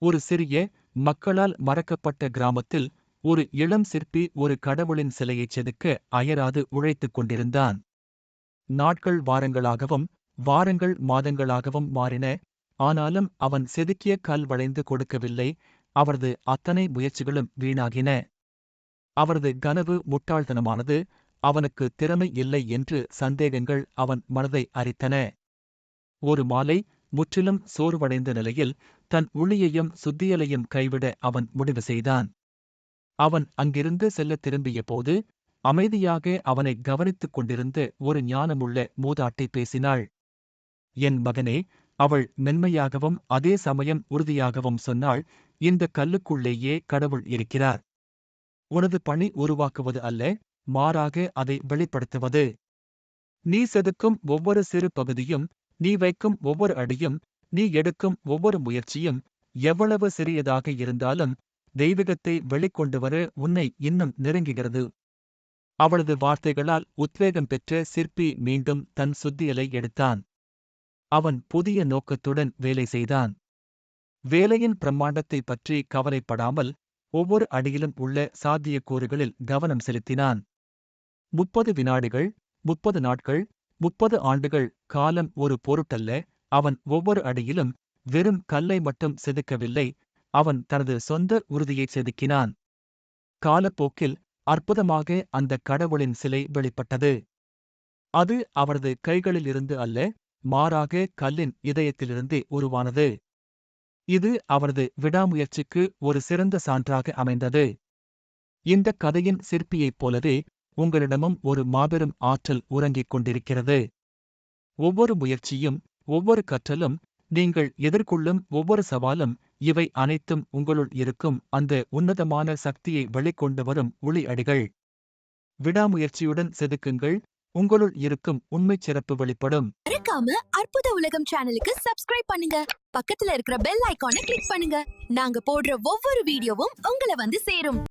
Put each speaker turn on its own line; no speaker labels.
ஒரு சிறிய, மக்களால் மறக்கப்பட்ட கிராமத்தில் ஒரு இளம் சிற்பி ஒரு கடவுளின் சிலையைச் செதுக்க அயராது உழைத்துக் கொண்டிருந்தான். நாட்கள் வாரங்களாகவும், வாரங்கள் மாதங்களாகவும் மாறின. ஆனாலும் அவன் செதுக்கிய கல் வளைந்து கொடுக்கவில்லை. அவரது அத்தனை முயற்சிகளும் வீணாகின. அவரது கனவு முட்டாள்தனமானது. அவனுக்கு திறமை இல்லை என்று சந்தேகங்கள் அவன் மனதை அரித்தன. ஒரு மாலை, முற்றிலும் சோர்வடைந்த நிலையில், தன் உளியையும் சுத்தியலையும் கைவிட அவன் முடிவு செய்தான். அவன் அங்கிருந்து செல்லத் திரும்பிய போது, அமைதியாக அவனை கவனித்துக் கொண்டிருந்த ஒரு ஞானமுள்ள மூதாட்டி பேசினாள். என் மகனே, அவள் மென்மையாகவும் அதே சமயம் உறுதியாகவும் சொன்னாள், இந்த கல்லுக்குள்ளேயே கடவுள் இருக்கிறார். உனது பணி உருவாக்குவது அல்ல, மாறாக அதை வெளிப்படுத்துவது. நீ செதுக்கும் ஒவ்வொரு சிறு பகுதியும், நீ வைக்கும் ஒவ்வொரு அடியும், நீ எடுக்கும் ஒவ்வொரு முயற்சியும், எவ்வளவு சிறியதாக இருந்தாலும் தெய்வீகத்தை வெளிக்கொண்டுவர உன்னை இன்னும் நெருங்குகிறது. அவளது வார்த்தைகளால் உத்வேகம் பெற்ற சிற்பி மீண்டும் தன் சுத்தியலை எடுத்தான். அவன் புதிய நோக்கத்துடன் வேலை செய்தான். வேலையின் பிரம்மாண்டத்தை பற்றி கவலைப்படாமல் ஒவ்வொரு அடியிலும் உள்ள சாத்தியக்கூறுகளில் கவனம் செலுத்தினான். 30 வினாடிகள், 30 நாட்கள், 30 ஆண்டுகள் காலம் ஒரு பொருட்டல்ல. அவன் ஒவ்வொரு அடியிலும் வெறும் கல்லை மட்டும் செதுக்கவில்லை, அவன் தனது சொந்த உறுதியை செதுக்கினான். காலப்போக்கில் அற்புதமாக அந்த கடவுளின் சிலை வெளிப்பட்டது. அது அவரது கைகளிலிருந்து அல்ல, மாறாக கல்லின் இதயத்திலிருந்தே உருவானது. இது அவரது விடாமுயற்சிக்கு ஒரு சிறந்த சான்றாக அமைந்தது. இந்த கதையின் சிற்பியைப் போலவே உங்களிடமும் ஒரு மாபெரும் ஆற்றல் உறங்கிக் கொண்டிருக்கிறது. ஒவ்வொரு முயற்சியும், ஒவ்வொரு கற்றலும், நீங்கள் எதிர்கொள்ளும் ஒவ்வொரு சவாலும், இவை அனைத்தும் உங்களுள் இருக்கும் அந்த உன்னதமான சக்தியை வெளிக்கொண்டு வரும் உளி அடிகள். விடாமுயற்சியுடன் செதுக்குங்கள், உங்களுள் இருக்கும் உண்மைச் சிறப்பு வெளிப்படும்.
மறக்காம அற்புத உலகம் சேனலுக்கு சப்ஸ்கிரைப் பண்ணுங்க. பக்கத்துல இருக்கிற பெல் ஐகானை கிளிக் பண்ணுங்க. நாங்க போடுற ஒவ்வொரு வீடியோவும் உங்களை வந்து சேரும்.